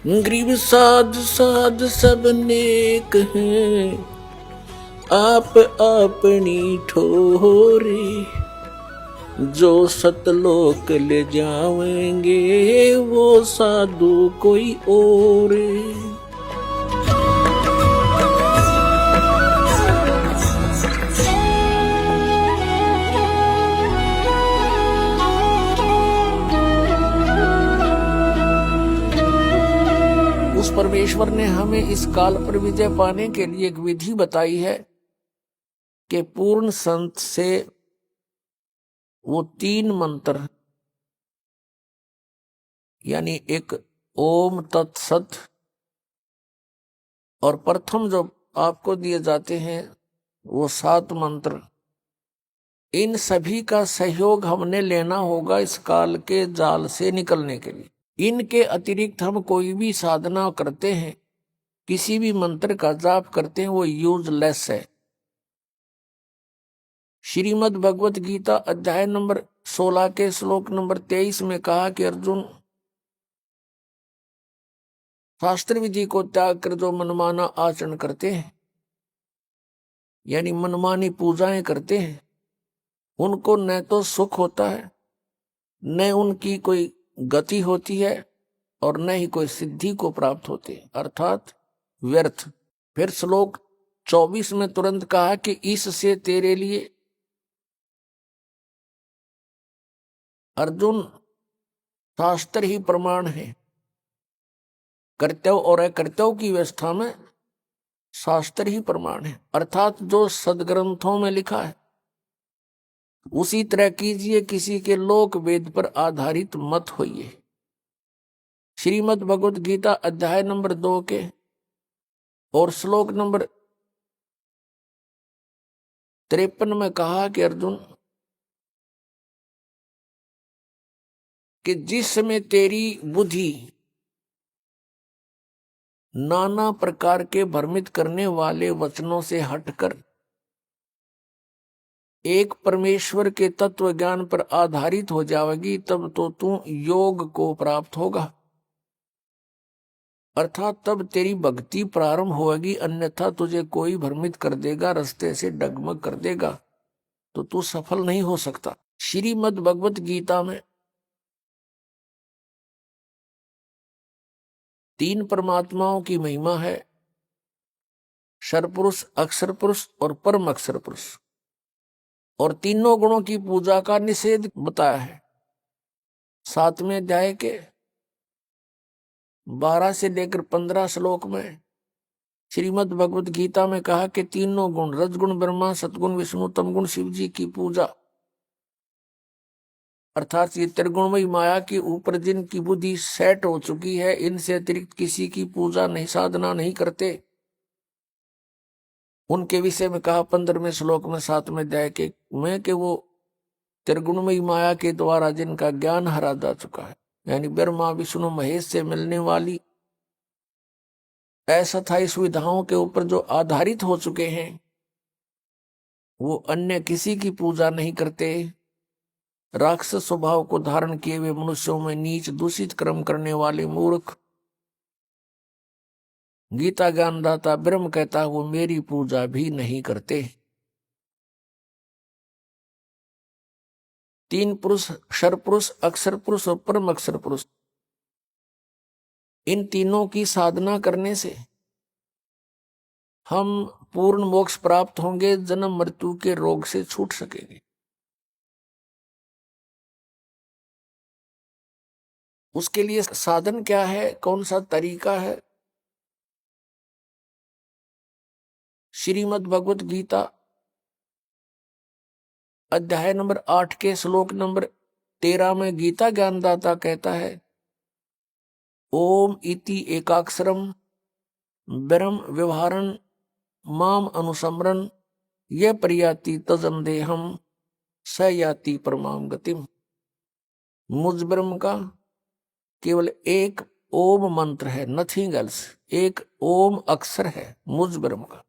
गरीब साध साध सब नेक हैं, आप अपनी ठोरे। जो सतलोक ले जावेंगे वो साधु कोई और। उस परमेश्वर ने हमें इस काल पर विजय पाने के लिए एक विधि बताई है कि पूर्ण संत से वो 3 मंत्र यानी एक ओम तत्सत और प्रथम जो आपको दिए जाते हैं वो 7 मंत्र, इन सभी का सहयोग हमने लेना होगा इस काल के जाल से निकलने के लिए। इनके अतिरिक्त हम कोई भी साधना करते हैं, किसी भी मंत्र का जाप करते हैं, वो यूजलेस है। श्रीमद् भगवत गीता अध्याय नंबर 16 के श्लोक नंबर 23 में कहा कि अर्जुन, शास्त्र विधि को त्याग कर जो मनमाना आचरण करते हैं यानी मनमानी पूजाएं करते हैं, उनको न तो सुख होता है, न उनकी कोई गति होती है और न ही कोई सिद्धि को प्राप्त होती है, अर्थात व्यर्थ। फिर श्लोक 24 में तुरंत कहा कि इससे तेरे लिए अर्जुन शास्त्र ही प्रमाण है। कर्तव्य और अकर्तव्य की व्यवस्था में शास्त्र ही प्रमाण है, अर्थात जो सदग्रंथों में लिखा है उसी तरह कीजिए, किसी के लोक वेद पर आधारित मत होइए। श्रीमद् भगवत गीता अध्याय नंबर 2 के और श्लोक नंबर 53 में कहा कि अर्जुन, कि जिस समय तेरी बुद्धि नाना प्रकार के भ्रमित करने वाले वचनों से हटकर एक परमेश्वर के तत्व ज्ञान पर आधारित हो जाएगी, तब तो तू योग को प्राप्त होगा, अर्थात तब तेरी भक्ति प्रारंभ होगी। अन्यथा तुझे कोई भ्रमित कर देगा, रास्ते से डगमग कर देगा, तो तू सफल नहीं हो सकता। श्रीमद् भगवत गीता में 3 परमात्माओं की महिमा है, क्षर पुरुष, अक्षर पुरुष और परम अक्षर पुरुष, और तीनों गुणों की पूजा का निषेध बताया है। 7वें अध्याय के 12 से लेकर 15 श्लोक में श्रीमद् भगवत गीता में कहा कि तीनों गुण, रजगुण ब्रह्मा, सतगुण विष्णु, तमगुण शिव जी की पूजा, अर्थात ये त्रिगुणमयी माया के ऊपर जिनकी बुद्धि सेट हो चुकी है, इनसे अतिरिक्त किसी की पूजा नहीं, साधना नहीं करते, उनके विषय में कहा 15वें श्लोक में 7वें अध्याय के में कि वो त्रिगुणमयी माया के द्वारा जिनका ज्ञान हरा जा चुका है, यानी ब्रह्मा विष्णु महेश से मिलने वाली अस्थायी सुविधाओं के ऊपर जो आधारित हो चुके हैं, वो अन्य किसी की पूजा नहीं करते। राक्षस स्वभाव को धारण किए हुए मनुष्यों में नीच दूषित कर्म करने वाले मूर्ख, गीता ज्ञानदाता ब्रह्म कहता है वो मेरी पूजा भी नहीं करते। 3 पुरुष, क्षर पुरुष, अक्षर पुरुष और परम अक्षर पुरुष, इन तीनों की साधना करने से हम पूर्ण मोक्ष प्राप्त होंगे, जन्म मृत्यु के रोग से छूट सकेंगे। उसके लिए साधन क्या है, कौन सा तरीका है? श्रीमद् भगवत गीता अध्याय नंबर 8 के श्लोक नंबर 13 में गीता ज्ञानदाता कहता है, ओम इति एकाक्षरम ब्रह्म व्यवहारन माम अनुसमरन ये प्रयाति तजम देहम स याति परमाम गतिम। मुझ ब्रह्म का केवल एक ओम मंत्र है, नथिंग एल्स, एक ओम अक्षर है मुझ ब्रह्म का,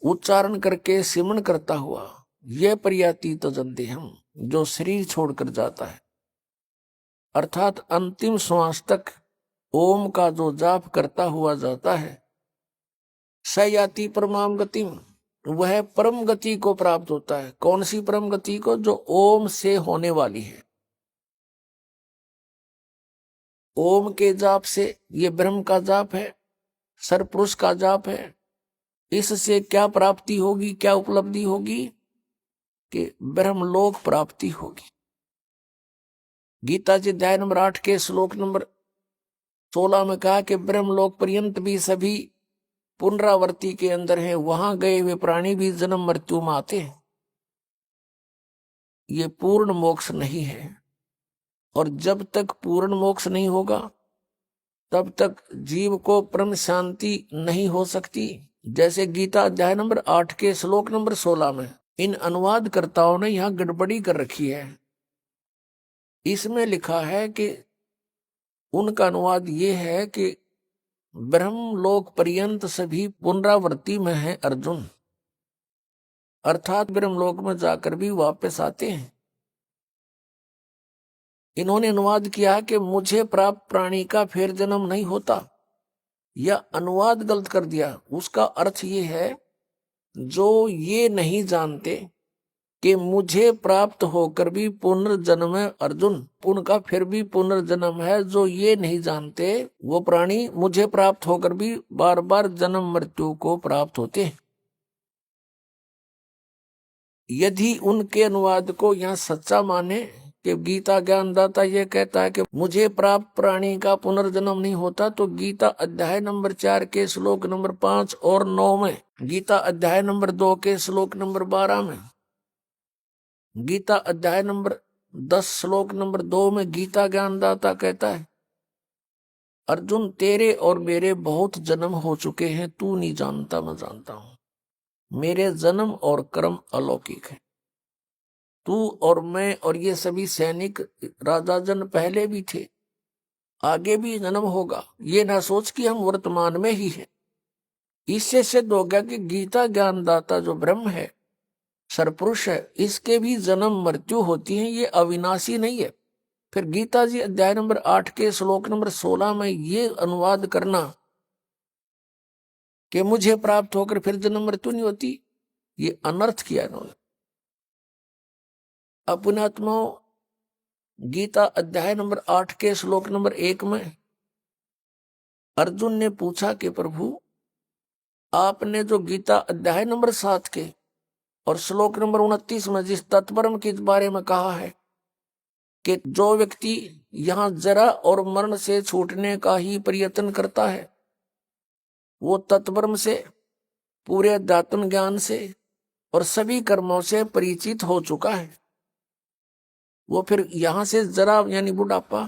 उच्चारण करके सिमरण करता हुआ यह प्रयाति तजम देहम, जो शरीर छोड़कर जाता है, अर्थात अंतिम श्वास तक ओम का जो जाप करता हुआ जाता है, स याति परमाम गतिम, वह परम गति को प्राप्त होता है। कौन सी परम गति को? जो ओम से होने वाली है। ओम के जाप से, ये ब्रह्म का जाप है, सरपुरुष का जाप है। इससे क्या प्राप्ति होगी, क्या उपलब्धि होगी? कि ब्रह्मलोक प्राप्ति होगी। गीता जी अध्याय नंबर 8 के श्लोक नंबर 16 में कहा कि ब्रह्मलोक पर्यंत भी सभी पुनरावर्ती के अंदर है, वहां गए हुए प्राणी भी जन्म मृत्यु में आते हैं। ये पूर्ण मोक्ष नहीं है, और जब तक पूर्ण मोक्ष नहीं होगा तब तक जीव को परम शांति नहीं हो सकती। जैसे गीता अध्याय नंबर 8 के श्लोक नंबर 16 में इन अनुवादकर्ताओं ने यहां गड़बड़ी कर रखी है। इसमें लिखा है कि उनका अनुवाद ये है कि ब्रह्मलोक पर्यंत सभी पुनरावृत्ति में है अर्जुन, अर्थात ब्रह्मलोक में जाकर भी वापस आते हैं। इन्होंने अनुवाद किया कि मुझे प्राप्त प्राणी का फिर जन्म नहीं होता। यह अनुवाद गलत कर दिया। उसका अर्थ ये है, जो ये नहीं जानते कि मुझे प्राप्त होकर भी पुनर्जन्म है अर्जुन, उनका फिर भी पुनर्जन्म है। जो ये नहीं जानते वो प्राणी मुझे प्राप्त होकर भी बार बार जन्म मृत्यु को प्राप्त होते हैं। यदि उनके अनुवाद को यहाँ सच्चा माने कि गीता ज्ञानदाता ये कहता है कि मुझे प्राप्त प्राणी का पुनर्जन्म नहीं होता, तो गीता अध्याय नंबर 4 के श्लोक नंबर 5 और 9 में, गीता अध्याय नंबर 2 के श्लोक नंबर 12 में, गीता अध्याय नंबर 10 श्लोक नंबर 2 में गीता ज्ञानदाता कहता है, अर्जुन तेरे और मेरे बहुत जन्म हो चुके हैं, तू नहीं जानता, मैं जानता हूं। मेरे जन्म और कर्म अलौकिक है। तू और मैं और ये सभी सैनिक राजा जन पहले भी थे, आगे भी जन्म होगा। ये ना सोच कि हम वर्तमान में ही हैं। इससे सिद्ध हो गया कि गीता ज्ञानदाता जो ब्रह्म है, सरपुरुष है, इसके भी जन्म मृत्यु होती है, ये अविनाशी नहीं है। फिर गीता जी अध्याय नंबर 8 के श्लोक नंबर 16 में ये अनुवाद करना कि मुझे प्राप्त होकर फिर जन्म मृत्यु नहीं होती, ये अनर्थ किया इन्होंने। अपनात्माओं, गीता अध्याय नंबर 8 के श्लोक नंबर 1 में अर्जुन ने पूछा कि प्रभु, आपने जो गीता अध्याय नंबर 7 के और श्लोक नंबर 29 में जिस तत्परम के बारे में कहा है कि जो व्यक्ति यहां जरा और मरण से छूटने का ही प्रयत्न करता है, वो तत्परम से, पूरे अध्यात्म ज्ञान से और सभी कर्मों से परिचित हो चुका है, वो फिर यहां से जरा यानी बुढ़ापा,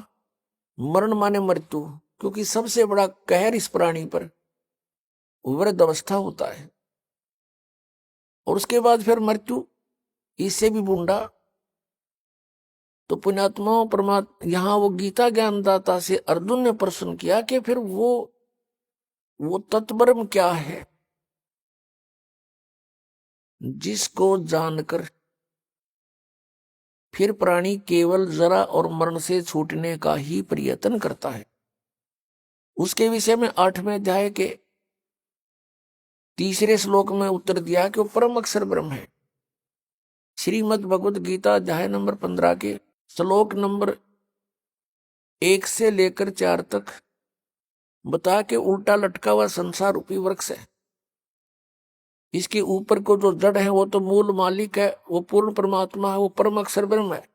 मरण माने मृत्यु, क्योंकि सबसे बड़ा कहर इस प्राणी पर वृद्ध अवस्था होता है, और उसके बाद फिर मृत्यु, इससे भी बूढ़ा। तो पुण्यात्मा परमात्मा यहां वो गीता ज्ञानदाता से अर्जुन ने प्रश्न किया कि फिर वो तत्परम क्या है जिसको जानकर फिर प्राणी केवल जरा और मरण से छूटने का ही प्रयत्न करता है। उसके विषय में 8वें अध्याय के 3 श्लोक में उत्तर दिया कि वो परम अक्षर ब्रह्म है। श्रीमद् भगवद गीता अध्याय नंबर 15 के श्लोक नंबर 1 से लेकर 4 तक बता के उल्टा लटका हुआ संसार रूपी वृक्ष है। इसके ऊपर को जो जड़ है वो तो मूल मालिक है, वो पूर्ण परमात्मा है, वो परम अक्षर ब्रह्म है,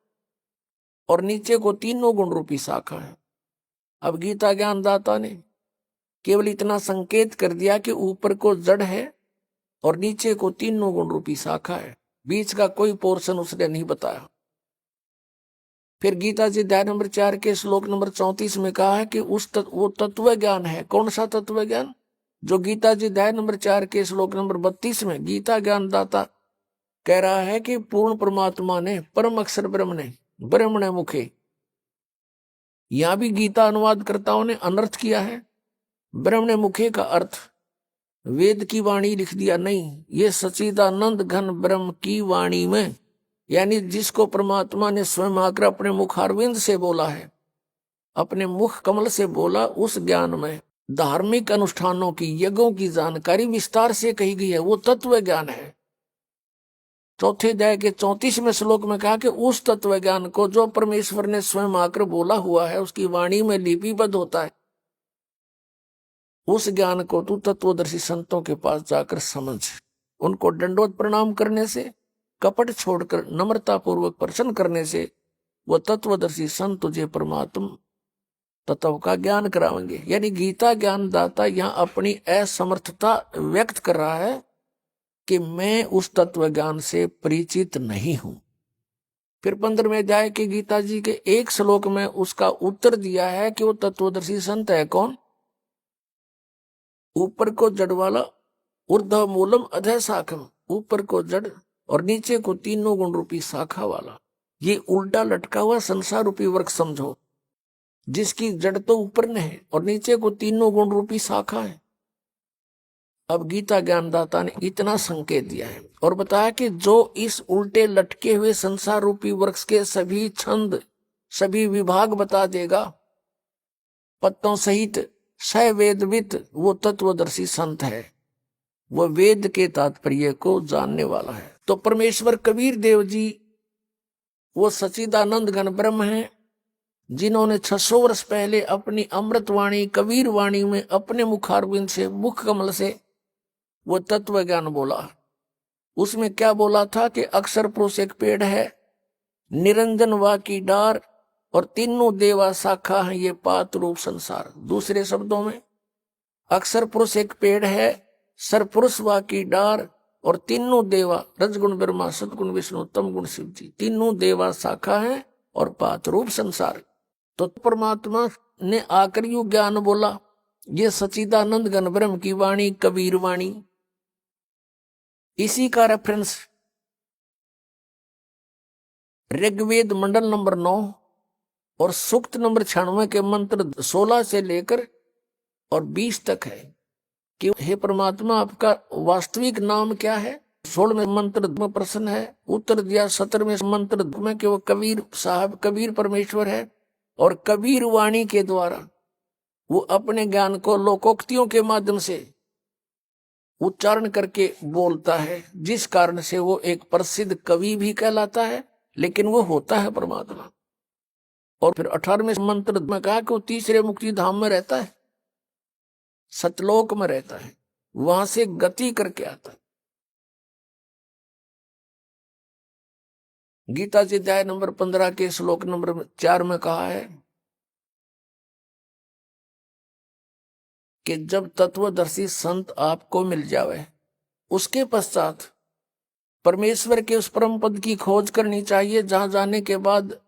और नीचे को तीनों गुण रूपी शाखा है। अब गीता ज्ञानदाता ने केवल इतना संकेत कर दिया कि ऊपर को जड़ है और नीचे को तीनों गुण रूपी शाखा है, बीच का कोई पोर्शन उसने नहीं बताया। फिर गीता जी अध्याय नंबर 4 के श्लोक नंबर 34 में कहा है कि वो तत्व ज्ञान है। कौन सा तत्व ज्ञान? जो गीता जी अध्याय नंबर 4 के श्लोक नंबर 32 में गीता ज्ञानदाता कह रहा है कि पूर्ण परमात्मा ने, परम अक्षर ब्रह्म ने, ब्रह्मणे मुखे, यहां भी गीता अनुवादकर्ताओं ने अनर्थ किया है। ब्रह्मणे मुखे का अर्थ वेद की वाणी लिख दिया, नहीं, ये सच्चिदानंद घन ब्रह्म की वाणी में, यानी जिसको परमात्मा ने स्वयं आकर अपने मुखारविंद से बोला है, अपने मुख कमल से बोला, उस ज्ञान में धार्मिक अनुष्ठानों की, यज्ञों की जानकारी विस्तार से कही गई है, वो तत्व ज्ञान है। चौथे अध्याय के 34वें श्लोक में कहा कि उस तत्व ज्ञान को जो परमेश्वर ने स्वयं आकर बोला हुआ है, उसकी वाणी में लिपिबद्ध होता है, उस ज्ञान को तू तत्वदर्शी संतों के पास जाकर समझ। उनको दंडवत प्रणाम करने से, कपट छोड़कर नम्रता पूर्वक प्रश्न करने से वो तत्वदर्शी संत तुझे परमात्मा तत्व का ज्ञान कराएंगे। यानी गीता ज्ञान दाता यहाँ अपनी असमर्थता व्यक्त कर रहा है कि मैं उस तत्व ज्ञान से परिचित नहीं हूं। फिर 15वें अध्याय के गीता जी के एक श्लोक में उसका उत्तर दिया है कि वो तत्वदर्शी संत है कौन? ऊपर को जड़ वाला, ऊर्ध्व मूलम अधः शाखम, ऊपर को जड़ और नीचे को तीनों गुण रूपी शाखा वाला। ये उल्टा लटका हुआ संसार रूपी वृक्ष समझो, जिसकी जड़ तो ऊपर में है और नीचे को तीनों गुण रूपी शाखा है। अब गीता ज्ञानदाता ने इतना संकेत दिया है और बताया कि जो इस उल्टे लटके हुए संसार रूपी वृक्ष के सभी छंद, सभी विभाग बता देगा पत्तों सहित सवेदवित, वो तत्वदर्शी संत है, वो वेद के तात्पर्य को जानने वाला है। तो परमेश्वर कबीर देव जी वो सच्चिदानंद घन ब्रह्म है, जिन्होंने 600 वर्ष पहले अपनी अमृतवाणी कबीर वाणी में अपने मुखारविंद से, मुख कमल से वो तत्व ज्ञान बोला। उसमें क्या बोला था कि अक्षर पुरुष एक पेड़ है, निरंजन वा की डार और तीनों देवा शाखा है ये पात रूप संसार। दूसरे शब्दों में अक्षर पुरुष एक पेड़ है, सरपुरुष वा की डार और तीनों देवा, रजगुण ब्रह्मा, सदगुण विष्णु, तम गुण शिव जी, तीनों देवा शाखा है और पात रूप संसार। तो परमात्मा ने आकर यू ज्ञान बोला, ये सच्चिदानंद घन ब्रह्म की वाणी कबीर वाणी। इसी का रेफरेंस ऋग्वेद मंडल नंबर 9 और सूक्त नंबर 96 के मंत्र 16 से लेकर और 20 तक है कि हे परमात्मा आपका वास्तविक नाम क्या है। 16वें मंत्र में प्रश्न है, उत्तर दिया 17वें मंत्र में कि वो कबीर साहब, कबीर परमेश्वर है और कबीर वाणी के द्वारा वो अपने ज्ञान को लोकोक्तियों के माध्यम से उच्चारण करके बोलता है, जिस कारण से वो एक प्रसिद्ध कवि भी कहलाता है, लेकिन वो होता है परमात्मा। और फिर 18वें मंत्र में कहा कि वो तीसरे मुक्ति धाम में रहता है, सतलोक में रहता है, वहां से गति करके आता है। गीता जी अध्याय नंबर 15 के श्लोक नंबर 4 में कहा है कि जब तत्वदर्शी संत आपको मिल जावे, उसके पश्चात परमेश्वर के उस परम पद की खोज करनी चाहिए, जहां जाने के बाद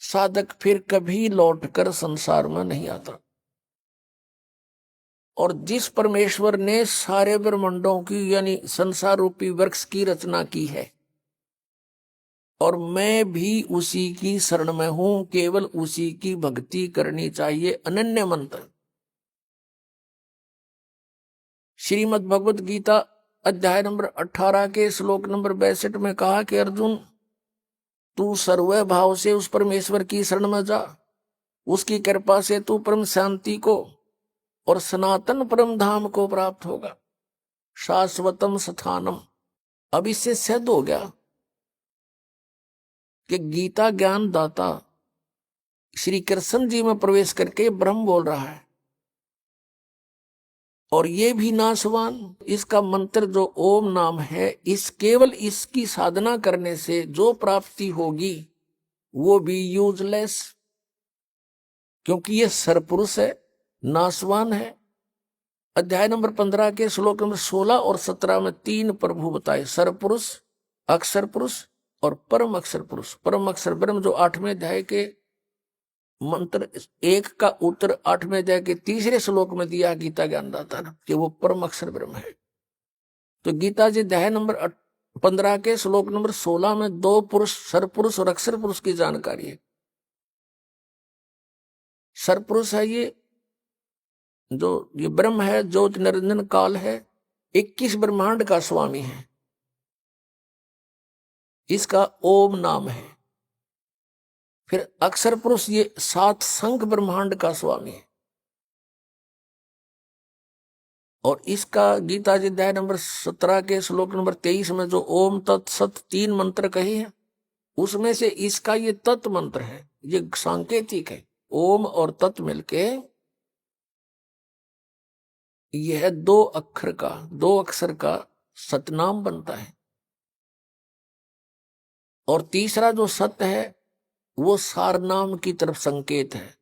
साधक फिर कभी लौटकर संसार में नहीं आता। और जिस परमेश्वर ने सारे ब्रह्मांडों की यानी संसार रूपी वृक्ष की रचना की है, और मैं भी उसी की शरण में हूं, केवल उसी की भक्ति करनी चाहिए। अनन्य मंत्र श्रीमद् भगवत गीता अध्याय नंबर 18 के श्लोक नंबर 62 में कहा कि अर्जुन, तू सर्व भाव से उस परमेश्वर की शरण में जा, उसकी कृपा से तू परम शांति को और सनातन परम धाम को प्राप्त होगा, शाश्वतम स्थानम। अब इससे सिद्ध हो गया कि गीता ज्ञान दाता श्री कृष्ण जी में प्रवेश करके ब्रह्म बोल रहा है, और ये भी नाशवान। इसका मंत्र जो ओम नाम है, इस केवल इसकी साधना करने से जो प्राप्ति होगी वो भी यूजलेस, क्योंकि ये सरपुरुष है, नाशवान है। अध्याय नंबर 15 के श्लोक नंबर 16 और 17 में 3 प्रभु बताए, सरपुरुष, अक्षर पुरुष और परम अक्षर पुरुष। परम अक्षर ब्रह्म जो 8वें अध्याय के मंत्र 1 का उत्तर 8वें अध्याय के 3रे श्लोक में दिया गीता ज्ञानदाता ने कि वो परम अक्षर ब्रह्म है। तो गीता जी अध्याय नंबर 15 के श्लोक नंबर 16 में 2 पुरुष, सरपुरुष और अक्षर पुरुष की जानकारी है। सरपुरुष है ये ब्रह्म है, जो निरंजन काल है, 21 ब्रह्मांड का स्वामी है, इसका ओम नाम है। फिर अक्षर पुरुष ये 7 संख ब्रह्मांड का स्वामी है। और इसका गीता जी अध्याय नंबर 17 के श्लोक नंबर 23 में जो ओम तत्सत 3 मंत्र कहे हैं, उसमें से इसका ये तत् मंत्र है, ये सांकेतिक है। ओम और तत् मिलके यह 2 अक्षर का सतनाम बनता है। और तीसरा जो सत्य है वो सारनाम की तरफ संकेत है।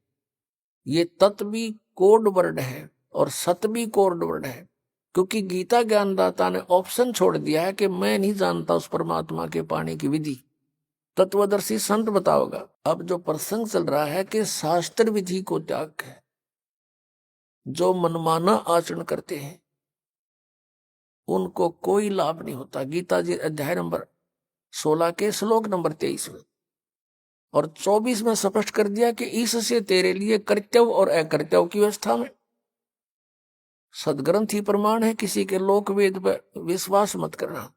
ये तत् भी कोड वर्ड है और सत भी कोड वर्ड है, क्योंकि गीता ज्ञानदाता ने ऑप्शन छोड़ दिया है कि मैं नहीं जानता उस परमात्मा के पाने की विधि, तत्वदर्शी संत बताओगा। अब जो प्रसंग चल रहा है कि शास्त्र विधि को त्याग है, जो मनमाना आचरण करते हैं उनको कोई लाभ नहीं होता। गीता जी अध्याय नंबर 16 के श्लोक नंबर 23 में और 24 में स्पष्ट कर दिया कि इससे तेरे लिए कर्तव्य और अकर्तव्य की व्यवस्था में सदग्रंथ ही प्रमाण है, किसी के लोक वेद पर विश्वास मत करना।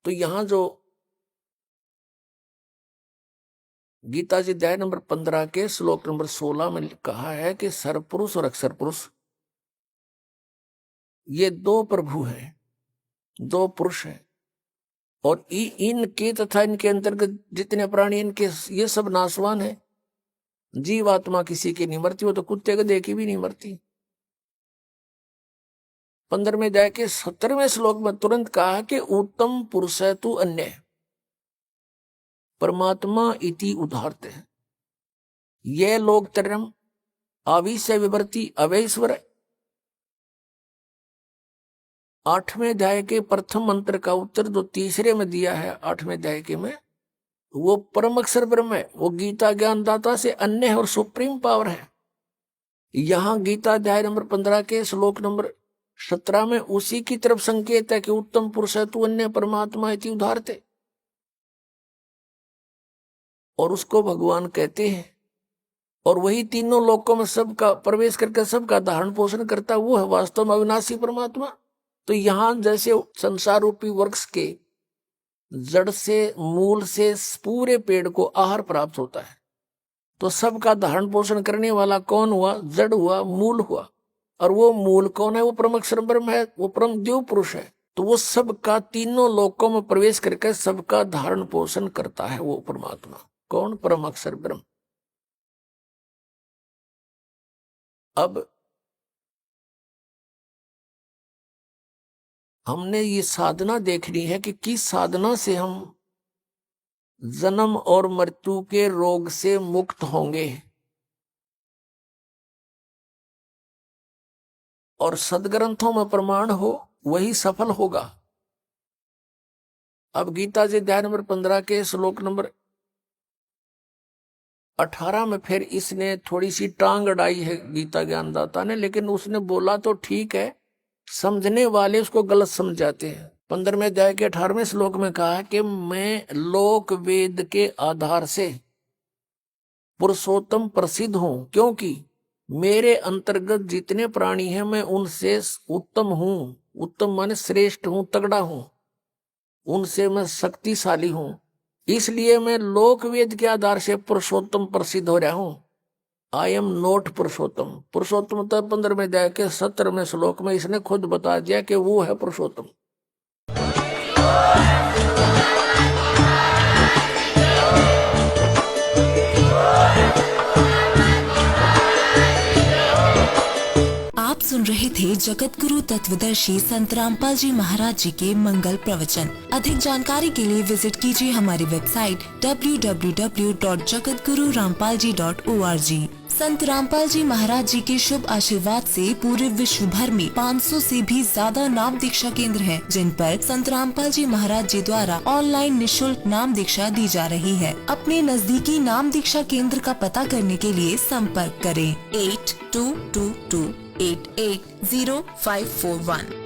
तो यहां जो गीता जी अध्याय नंबर 15 के श्लोक नंबर 16 में कहा है कि सरपुरुष और अक्षर पुरुष ये 2 प्रभु हैं, 2 पुरुष हैं। और इनके तथा इनके अंतर्गत जितने प्राणी इनके ये सब नाशवान है। जीवात्मा किसी की नहीं मरती, वो तो कुत्ते को देखी भी नहीं मरती। 15वें अध्याय के 17वें श्लोक में तुरंत कहा कि उत्तम पुरुष है तू अन्य परमात्मा इति उदाहरते है। ये लोक तरम आविश्य विवर्ती अवैश्वर। 8वें अध्याय के प्रथम मंत्र का उत्तर जो तीसरे में दिया है 8वें अध्याय के में, वो परम अक्षर ब्रह्म है, वो गीता ज्ञानदाता से अन्य है और सुप्रीम पावर है। यहां गीता अध्याय नंबर 15 के श्लोक नंबर 17 में उसी की तरफ संकेत है कि उत्तम पुरुष है तू अन्य परमात्मा इति उदाहरते। और उसको भगवान कहते हैं। और वही तीनों लोकों में सबका प्रवेश करके सबका धारण पोषण करता, वो है वास्तव में अविनाशी परमात्मा। तो यहां जैसे संसार रूपी वृक्ष के जड़ से मूल से पूरे पेड़ को आहार प्राप्त होता है, तो सबका धारण पोषण करने वाला कौन हुआ? जड़ हुआ, मूल हुआ। और वो मूल कौन है? वो परम अक्षर ब्रह्म है, वो परम देव पुरुष है। तो वो सबका तीनों लोकों में प्रवेश करके सबका धारण पोषण करता है वो परमात्मा। कौन? परम अक्षर ब्रह्म। अब हमने ये साधना देखनी है कि किस साधना से हम जन्म और मृत्यु के रोग से मुक्त होंगे और सदग्रंथों में प्रमाण हो वही सफल होगा। अब गीता जी अध्याय नंबर 15 के श्लोक नंबर 18 में फिर इसने थोड़ी सी टांग अड़ाई है गीता ज्ञानदाता ने, लेकिन उसने बोला तो ठीक है, समझने वाले उसको गलत समझ जाते हैं। 15वें अध्याय के 18वें श्लोक में कहा कि मैं लोक वेद के आधार से पुरुषोत्तम प्रसिद्ध हूं, क्योंकि मेरे अंतर्गत जितने प्राणी हैं मैं उनसे उत्तम हूं। उत्तम माने श्रेष्ठ हूं, तगड़ा हूं, उनसे मैं शक्तिशाली हूं। इसलिए मैं लोक वेद के आधार से पुरुषोत्तम प्रसिद्ध हो रहा हूं। आई एम नॉट पुरुषोत्तम। पुरुषोत्तम तो 15वें अध्याय के 17वें श्लोक में इसने खुद बता दिया कि वो है पुरुषोत्तम। आप सुन रहे थे जगत गुरु तत्वदर्शी संत रामपाल जी महाराज जी के मंगल प्रवचन। अधिक जानकारी के लिए विजिट कीजिए हमारी वेबसाइट www.jagatgururampalji.org। संत रामपाल जी महाराज जी के शुभ आशीर्वाद से पूरे विश्व भर में 500 से भी ज्यादा नाम दीक्षा केंद्र हैं, जिन पर संत रामपाल जी महाराज जी द्वारा ऑनलाइन निशुल्क नाम दीक्षा दी जा रही है। अपने नजदीकी नाम दीक्षा केंद्र का पता करने के लिए संपर्क करें 8222880541।